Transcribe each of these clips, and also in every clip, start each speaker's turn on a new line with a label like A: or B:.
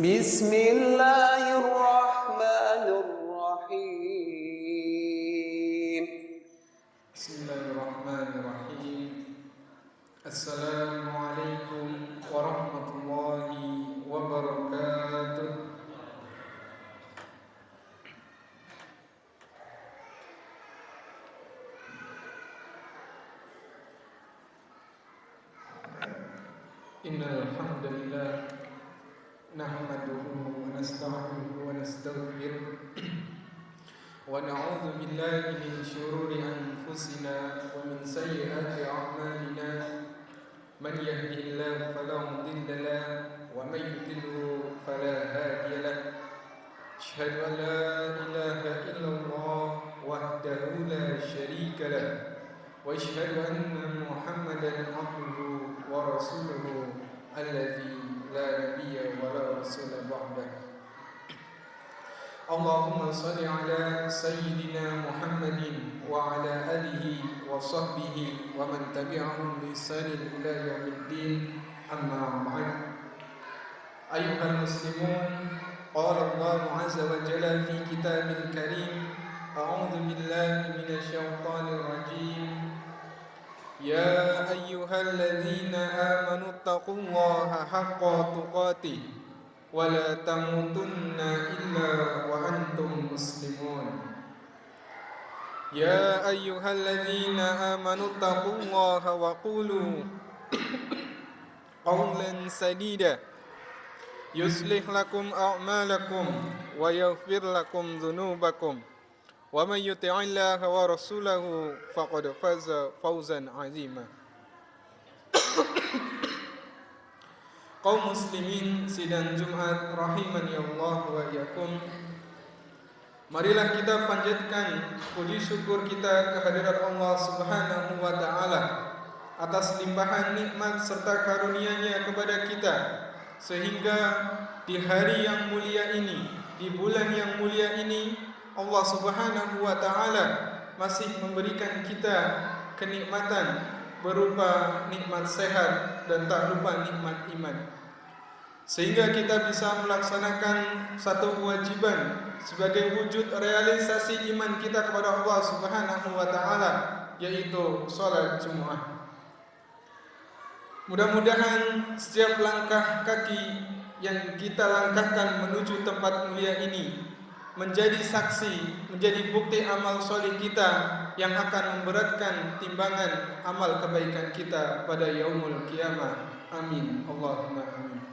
A: Bismillahirrahmanirrahim.
B: Bismillahirrahmanirrahim. Assalamualaikum warahmatullahi wabarakatuh. Innal hamdalillah nahmaduhu wa nasta'inuhu wa nastaghfiruh wa na'udzu billahi min shururi anfusina wa min sayyiati a'malina. Man yahdihillahu fala mudilla lahu wa man yudlilhu fala hadiya lahu. Asyhadu an la ilaha illallah wahdahu la syarika lahu wa asyhadu anna Muhammadan abduhu wa rasuluhu alladzi la nabiyya wa la rasula ba'dahu. Allahumma salli ala sayyidina Muhammadin wa ala alihi wa sahbihi wa man tabi'ahum bi ihsanin ila yaumiddin. Amma ba'd. Ayyuhal muslimun, qala Allah azza wa jalla fi kitabil karim, a'udzu billahi minasy syaithanir rajim. Ya ayyuhalladzina amanu taqullaha haqqa tuqatih wa la tamutunna illa wa antum muslimun. Ya ayyuhalladzina amanu taqullaha wa qulu qawlan sadida yuslih lakum a'malakum wa yaghfir lakum dhunubakum wa may yuti'illaha wa rasulahu faqad faza fawzan 'azima. Kaum muslimin sidang Jumat rahimani Allah wa iyyakum. Marilah kita panjatkan puji syukur kita kehadirat Allah Subhanahu wa taala atas limpahan nikmat serta karunia-Nya kepada kita, sehingga di hari yang mulia ini, di bulan yang mulia ini, Allah Subhanahu wa taala masih memberikan kita kenikmatan berupa nikmat sehat dan tak lupa nikmat iman, sehingga kita bisa melaksanakan satu kewajiban sebagai wujud realisasi iman kita kepada Allah Subhanahu wa taala, yaitu salat Jumat. Mudah-mudahan setiap langkah kaki yang kita langkahkan menuju tempat mulia ini menjadi saksi, menjadi bukti amal soleh kita yang akan memberatkan timbangan amal kebaikan kita pada yaumul qiyamah. Amin. Allahumma amin.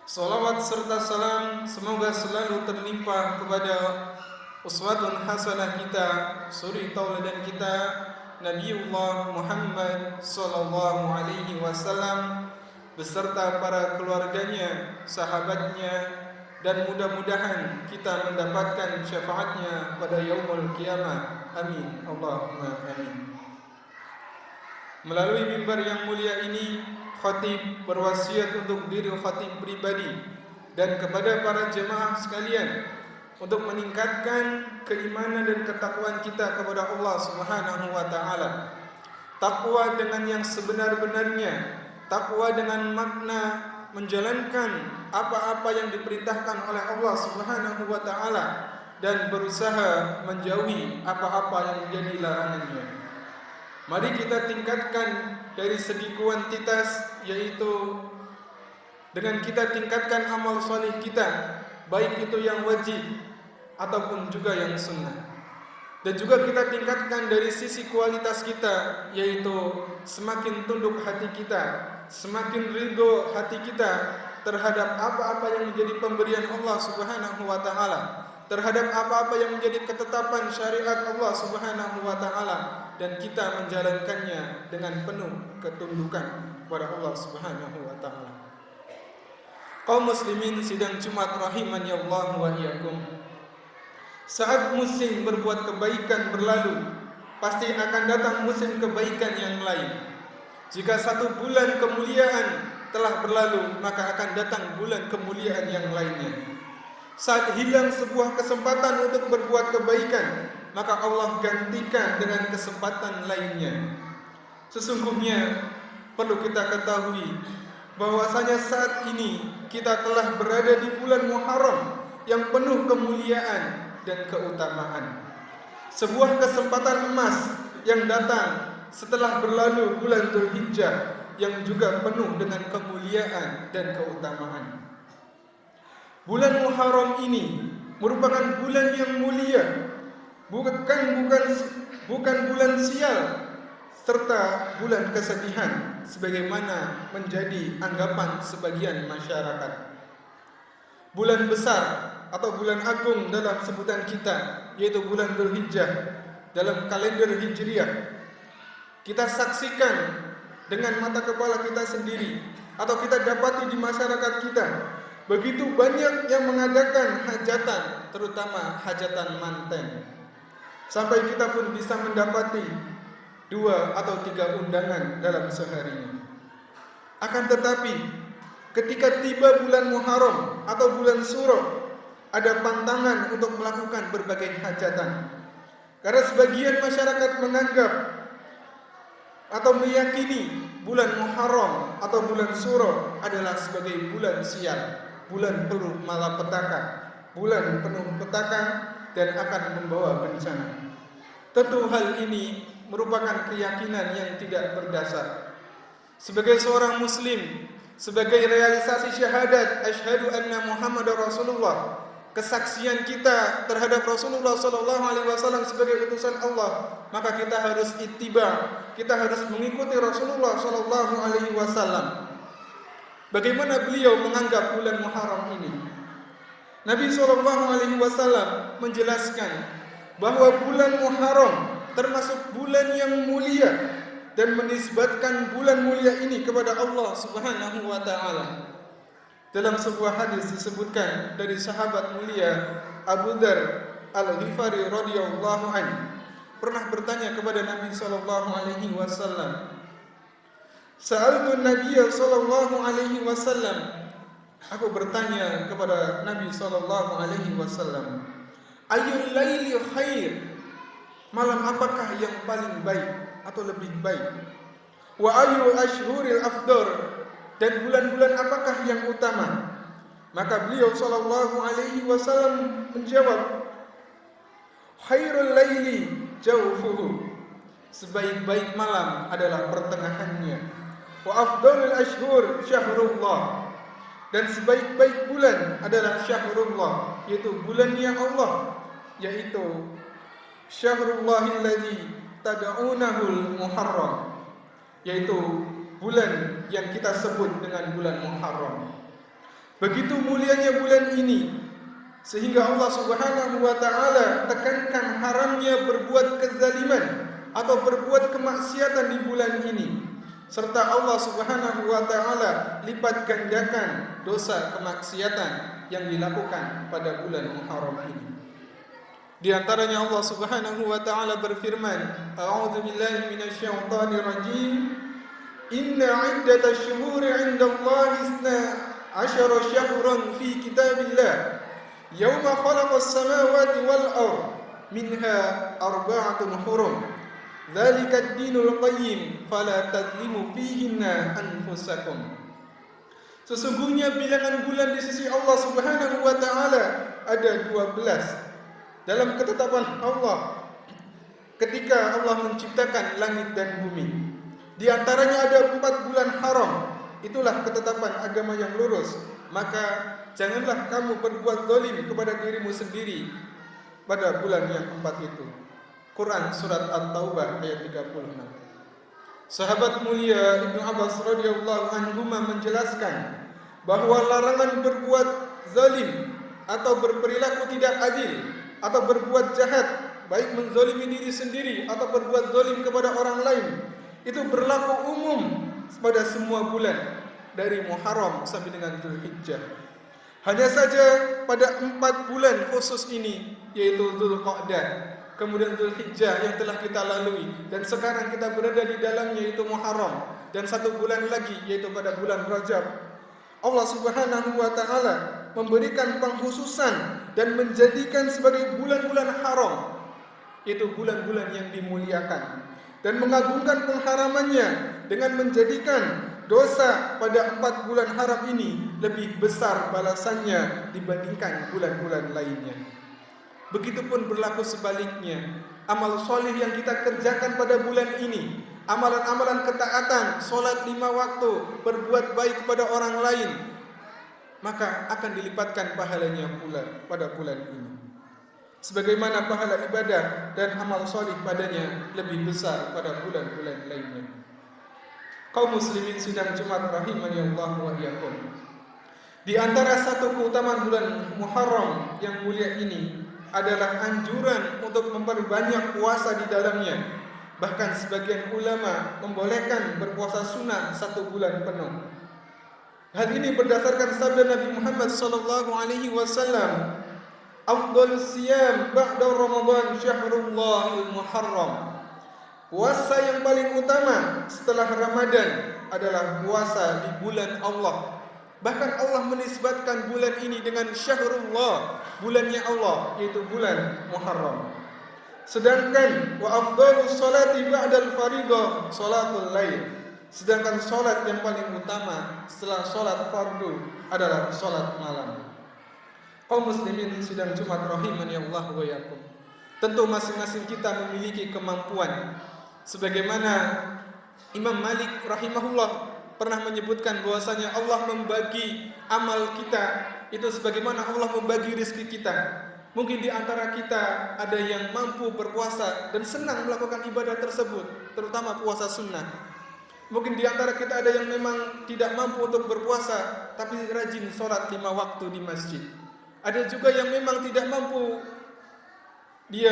B: Salawat serta salam semoga selalu terlimpah kepada uswatun hasanah kita, suri tauladan kita, Nabiullah Muhammad sallallahu alaihi wasallam beserta para keluarganya, sahabatnya, dan mudah-mudahan kita mendapatkan syafaatnya pada yaumul qiyamah. Amin. Allahumma amin. Melalui mimbar yang mulia ini, khatib berwasiat untuk diri khatib pribadi dan kepada para jemaah sekalian untuk meningkatkan keimanan dan ketakwaan kita kepada Allah Subhanahu wa taala. Takwa dengan yang sebenar-benarnya, takwa dengan makna menjalankan apa-apa yang diperintahkan oleh Allah Subhanahu wa taala dan berusaha menjauhi apa-apa yang menjadi larangannya. Mari kita tingkatkan dari segi kuantitas, yaitu dengan kita tingkatkan amal soleh kita, baik itu yang wajib ataupun juga yang sunnah. Dan juga kita tingkatkan dari sisi kualitas kita, yaitu semakin tunduk hati kita, semakin ridho hati kita terhadap apa-apa yang menjadi pemberian Allah Subhanahu wa taala, terhadap apa-apa yang menjadi ketetapan syariat Allah Subhanahu wa taala, dan kita menjalankannya dengan penuh ketundukan kepada Allah Subhanahu wa taala. Kaum muslimin sidang Jumat rahimani Allah wa iyyakum. Saat musim berbuat kebaikan berlalu, pasti akan datang musim kebaikan yang lain. Jika satu bulan kemuliaan telah berlalu, maka akan datang bulan kemuliaan yang lainnya. Saat hilang sebuah kesempatan untuk berbuat kebaikan, maka Allah gantikan dengan kesempatan lainnya. Sesungguhnya perlu kita ketahui bahwasanya saat ini kita telah berada di bulan Muharram yang penuh kemuliaan dan keutamaan. Sebuah kesempatan emas yang datang setelah berlalu bulan Dzulhijjah yang juga penuh dengan kemuliaan dan keutamaan. Bulan Muharram ini merupakan bulan yang mulia, bukan bulan sial serta bulan kesedihan sebagaimana menjadi anggapan sebagian masyarakat. Bulan besar atau bulan agung dalam sebutan kita, yaitu bulan Dzulhijjah dalam kalender Hijriah, kita saksikan dengan mata kepala kita sendiri atau kita dapati di masyarakat kita. Begitu banyak yang mengadakan hajatan, terutama hajatan manten, sampai kita pun bisa mendapati 2 atau 3 undangan dalam seharinya. Akan tetapi ketika tiba bulan Muharram atau bulan Suro, ada pantangan untuk melakukan berbagai hajatan. Karena sebagian masyarakat menganggap atau meyakini bulan Muharram atau bulan Suro adalah sebagai bulan sial, bulan penuh malapetaka, bulan penuh petaka dan akan membawa bencana. Tentu hal ini merupakan keyakinan yang tidak berdasar. Sebagai seorang muslim, sebagai realisasi syahadat asyhadu anna Muhammadar Rasulullah, kesaksian kita terhadap Rasulullah sallallahu alaihi wasallam sebagai utusan Allah, maka kita harus ittiba, kita harus mengikuti Rasulullah sallallahu alaihi wasallam. Bagaimana beliau menganggap bulan Muharram ini? Nabi sallallahu alaihi wasallam menjelaskan bahwa bulan Muharram termasuk bulan yang mulia dan menisbatkan bulan mulia ini kepada Allah Subhanahu wa taala. Dalam sebuah hadis disebutkan dari sahabat mulia Abu Dzar Al-Ghifari radhiyallahu anhu pernah bertanya kepada Nabi sallallahu alaihi wasallam, "Sa'altu Nabiy sallallahu alaihi wasallam." Aku bertanya kepada Nabi sallallahu alaihi wasallam, "Ayyul laili khair?" Malam apakah yang paling baik atau lebih baik? "Wa ayyu ashhuril afdal?" Dan bulan-bulan apakah yang utama? Maka beliau sallallahu alaihi wasallam menjawab, "Khairul laili jawfuhu." Sebaik-baik malam adalah pertengahannya. "Wa afdalul ashhur syahrullah." Dan sebaik-baik bulan adalah syahrullah, yaitu bulannya Allah, yaitu syahrullahil ladzi tad'unahul muharram, yaitu bulan yang kita sebut dengan bulan Muharram. Begitu mulianya bulan ini sehingga Allah Subhanahu wa taala tekankan haramnya berbuat kezaliman atau berbuat kemaksiatan di bulan ini, serta Allah Subhanahu wa taala lipat gandakan dosa kemaksiatan yang dilakukan pada bulan Muharram ini. Di antaranya Allah Subhanahu wa taala berfirman, "A'udzu billahi minasyaitonir rajim. Inna 'iddatash shuhuri 'indallahi 12 syahran fi kitabillah yauma khalaqas samawati wal ardh minha arba'atun hurum. Dzalika ad-dinul qayyim fala tadhlimu fihinna anfusakum." Sesungguhnya bilangan bulan di sisi Allah Subhanahu wa taala ada 12 dalam ketetapan Allah ketika Allah menciptakan langit dan bumi. Di antaranya ada 4 bulan haram. Itulah ketetapan agama yang lurus. Maka janganlah kamu berbuat zalim kepada dirimu sendiri pada bulan yang 4 itu. Quran surat At-Taubah ayat 36. Sahabat mulia Ibnu Abbas radhiyallahu anhu menjelaskan bahwa larangan berbuat zalim atau berperilaku tidak adil atau berbuat jahat, baik menzalimi diri sendiri atau berbuat zalim kepada orang lain, itu berlaku umum pada semua bulan dari Muharram sampai dengan Dzulhijjah. Hanya saja pada 4 bulan khusus ini, yaitu Dzulqa'dah, kemudian Dzulhijjah yang telah kita lalui, dan sekarang kita berada di dalamnya, yaitu Muharram, dan 1 bulan lagi yaitu pada bulan Rajab. Allah Subhanahu wa taala memberikan pengkhususan dan menjadikan sebagai bulan-bulan haram, yaitu bulan-bulan yang dimuliakan, dan mengagungkan pengharamannya dengan menjadikan dosa pada 4 bulan haram ini lebih besar balasannya dibandingkan bulan-bulan lainnya. Begitupun berlaku sebaliknya. Amal soleh yang kita kerjakan pada bulan ini, amalan-amalan ketaatan, solat 5 waktu, berbuat baik kepada orang lain, maka akan dilipatkan pahalanya pula pada bulan ini. Sebagaimana pahala ibadah dan amal soleh padanya lebih besar pada bulan-bulan lainnya. Kaum muslimin sidang Jumat rahimani Allah wa iyyakum. Di antara satu keutamaan bulan Muharram yang mulia ini adalah anjuran untuk memperbanyak puasa di dalamnya. Bahkan sebagian ulama membolehkan berpuasa sunnah 1 bulan penuh. Hal ini berdasarkan sabda Nabi Muhammad sallallahu alaihi wasallam, "Afdhalus siyam ba'da Ramadan syahrullahil muharram." Puasa yang paling utama setelah Ramadan adalah puasa di bulan Allah. Bahkan Allah menisbatkan bulan ini dengan syahrullah, bulannya Allah, yaitu bulan Muharram. Sedangkan wa afdhalus salati ba'dal fariḍah salatul lail. Sedangkan salat yang paling utama setelah salat fardu adalah salat malam. Kaum muslimin sidang Jumat rahimani Allah wa iyyakum. Tentu masing-masing kita memiliki kemampuan. Sebagaimana Imam Malik rahimahullah pernah menyebutkan bahwasanya Allah membagi amal kita itu sebagaimana Allah membagi rezeki kita. Mungkin di antara kita ada yang mampu berpuasa dan senang melakukan ibadah tersebut, terutama puasa sunnah. Mungkin di antara kita ada yang memang tidak mampu untuk berpuasa tapi rajin sholat 5 waktu di masjid. Ada juga yang memang tidak mampu, dia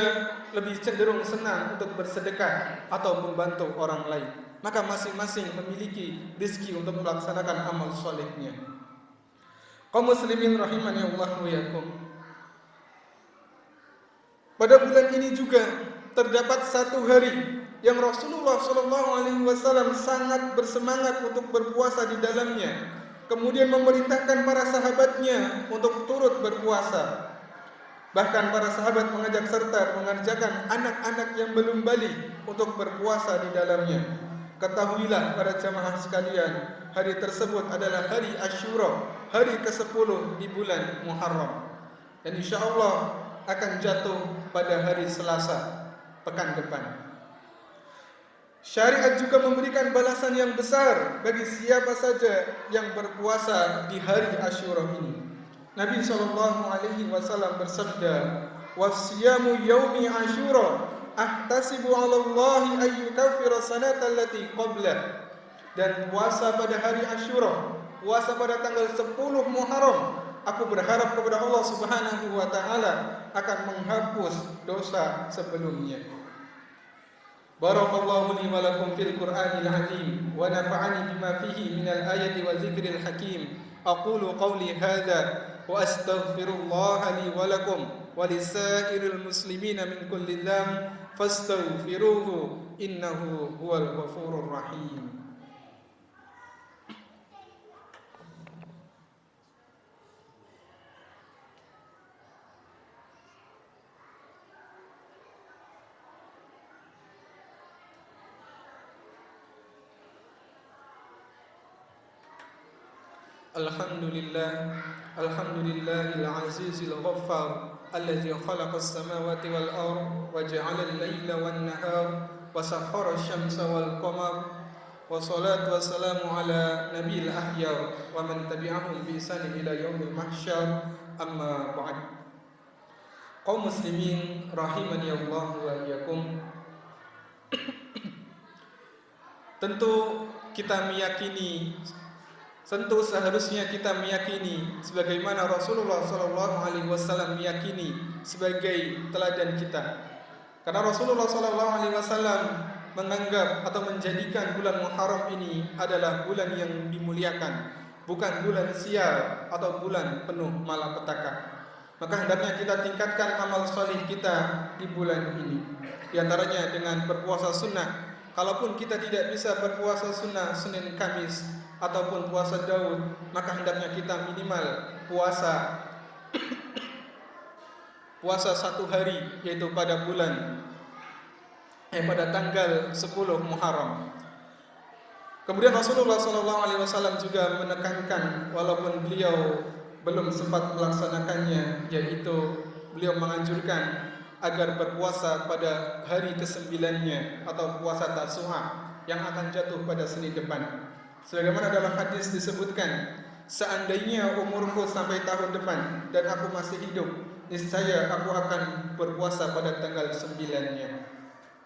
B: lebih cenderung senang untuk bersedekah atau membantu orang lain. Maka masing-masing memiliki rezeki untuk melaksanakan amal solehnya. Kaum muslimin rahimani Allah wa iyyakum. Pada bulan ini juga terdapat satu hari yang Rasulullah SAW sangat bersemangat untuk berpuasa di dalamnya. Kemudian memerintahkan para sahabatnya untuk turut berpuasa. Bahkan para sahabat mengajak serta mengerjakan anak-anak yang belum balik untuk berpuasa di dalamnya. Ketahuilah para jamaah sekalian, hari tersebut adalah hari Asyura, hari ke-10 di bulan Muharram. Dan insyaallah akan jatuh pada hari Selasa pekan depan. Syariat juga memberikan balasan yang besar bagi siapa saja yang berpuasa di hari Asyura ini. Nabi SAW bersabda, "Wasiyamu yaumi Asyura ahtasibu 'ala Allahi ay yukaffira sanata allati qabla." Dan puasa pada hari Asyura, puasa pada tanggal 10 Muharram, aku berharap kepada Allah Subhanahu wa taala akan menghapus dosa sebelumnya. Barakallahu li wa lakum fil Qur'anil azim wa nafa'ani bima fihi minal ayati wa dzikril hakim. Aqulu qawli hadza wa astaghfirullah li wa lakum wa lisairil muslimina min kulli dzamb fastaghfiruhu innahu huwal ghafurur rahim. Alhamdulillahil azizil ghaffar alladzi khalaqas samawati wal ardh wa ja'ala al-laila wan nahar wa sakhkhara asy-syamsa wal qamar wa salatu wassalamu ala nabiyil ahyar wa man tabi'ahum bi ihsan ila yaumil mahsyar, amma ba'd. Kaum muslimin rahimani Allah wa iyyakum. Tentu seharusnya kita meyakini sebagaimana Rasulullah SAW meyakini sebagai teladan kita. Karena Rasulullah SAW menganggap atau menjadikan bulan Muharram ini adalah bulan yang dimuliakan, bukan bulan sial atau bulan penuh malapetaka. Maka hendaknya kita tingkatkan amal salih kita di bulan ini. Di antaranya dengan berpuasa sunnah. Kalaupun kita tidak bisa berpuasa sunnah Senin Kamis ataupun puasa Daud, maka hendaknya kita minimal puasa 1 hari, yaitu pada tanggal 10 Muharram. Kemudian Rasulullah SAW juga menekankan, walaupun beliau belum sempat melaksanakannya, yaitu beliau menganjurkan agar berpuasa pada hari ke-9-nya atau puasa Tasu'a yang akan jatuh pada Senin depan. Sebagaimana dalam hadis disebutkan, seandainya umurku sampai tahun depan dan aku masih hidup, niscaya aku akan berpuasa pada tanggal 9-nya.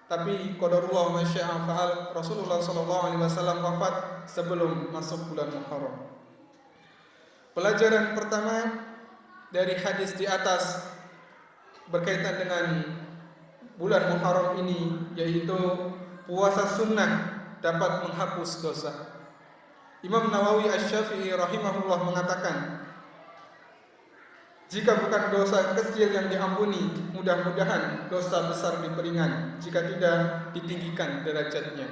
B: Tapi qadarullah ma syaa fa'al, Rasulullah SAW wafat sebelum masuk bulan Muharram. Pelajaran pertama dari hadis di atas berkaitan dengan bulan Muharram ini, yaitu puasa sunnah dapat menghapus dosa. Imam Nawawi Asy-Syafi'i rahimahullah mengatakan, jika bukan dosa kecil yang diampuni, mudah-mudahan dosa besar diperingan, jika tidak ditinggikan derajatnya.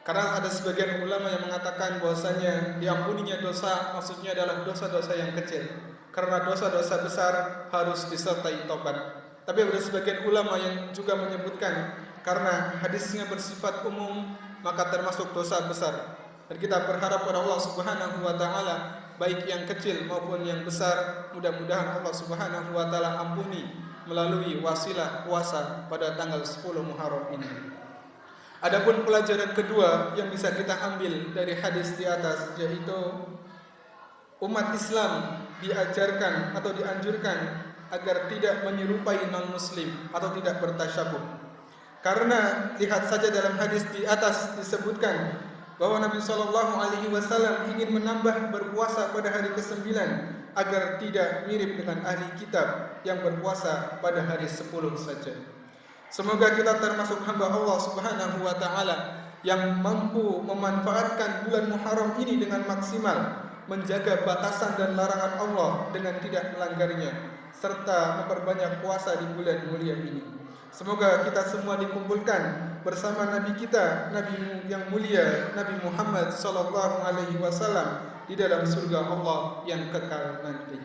B: Karena ada sebagian ulama yang mengatakan bahwasanya diampuninya dosa maksudnya adalah dosa-dosa yang kecil, karena dosa-dosa besar harus disertai taubat. Tapi ada sebagian ulama yang juga menyebutkan karena hadisnya bersifat umum, maka termasuk dosa besar. Dan kita berharap pada Allah Subhanahu wa taala, baik yang kecil maupun yang besar, mudah-mudahan Allah Subhanahu wa taala ampuni melalui wasilah puasa pada tanggal 10 Muharram ini. Adapun pelajaran kedua yang bisa kita ambil dari hadis di atas, yaitu umat Islam diajarkan atau dianjurkan agar tidak menyerupai non-muslim atau tidak bertasyabuh. Karena lihat saja dalam hadis di atas disebutkan bahwa Nabi SAW ingin menambah berpuasa pada hari ke-9 agar tidak mirip dengan ahli kitab yang berpuasa pada hari 10 saja. Semoga kita termasuk hamba Allah Subhanahu wa taala yang mampu memanfaatkan bulan Muharram ini dengan maksimal, menjaga batasan dan larangan Allah dengan tidak melanggarnya, serta memperbanyak puasa di bulan mulia ini. Semoga kita semua dikumpulkan bersama Nabi kita, Nabi yang mulia, Nabi Muhammad SAW di dalam surga Allah yang kekal nanti.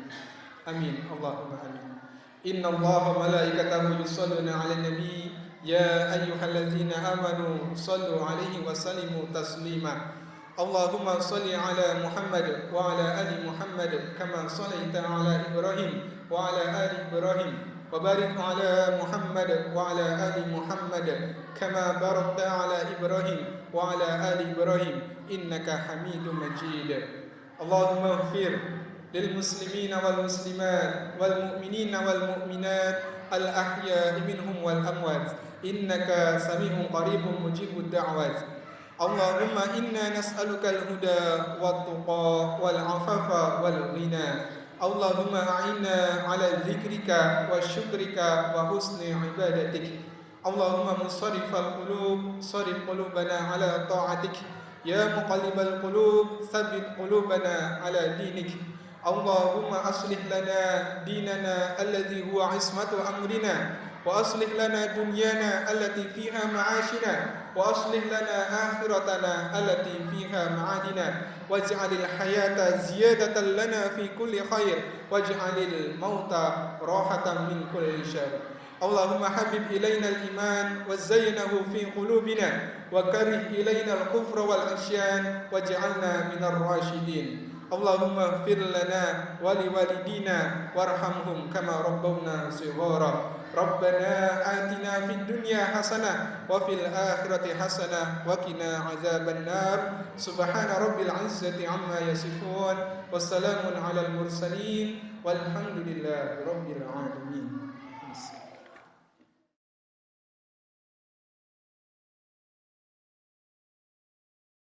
B: Amin. Allahumma amin. Inna Allaha malaikatahu yusholluna 'alan nabi ya ayyuhalladzina amanu shallu 'alaihi wa sallimu taslima. Allahumma shalli 'ala Muhammad wa 'ala ali Muhammad kama shallaita 'ala Ibrahim wa 'ala ali Ibrahim. وبارك على محمد وعلى آل محمد كما باركت على إبراهيم وعلى آل إبراهيم إنك حميد مجيد اللهم اغفر للمسلمين والمسلمات والمؤمنين والمؤمنات الأحياء منهم والأموات إنك سميع قريب مجيب الدعوات اللهم إنا نسألك الهدى والتقى والعفاف والغنى اللهم أعنا على ذكرك وشكرك وحسن عبادتك اللهم مصرف القلوب صرف قلوبنا على طاعتك يا مقلب القلوب ثبت قلوبنا على دينك اللهم أصلح لنا ديننا الذي هو عصمة أمرنا وأصلح لنا دنيانا التي فيها معاشنا وأصلح لنا آخرتنا التي فيها معادنا واجعل الحياة زيادة لنا في كل خير واجعل الموت راحة من كل شر اللهم حبب إلينا الإيمان وزينه في قلوبنا وكره إلينا الكفر والعصيان واجعلنا من الراشدين اللهم اغفر لنا ولوالدينا وارحمهم كما ربونا صغارا ربنا آتنا في الدنيا حسنة وفي الآخرة حسنة وقنا عذاب النار سبحان رب العزة عما يصفون والسلام على المرسلين والحمد لله رب العالمين.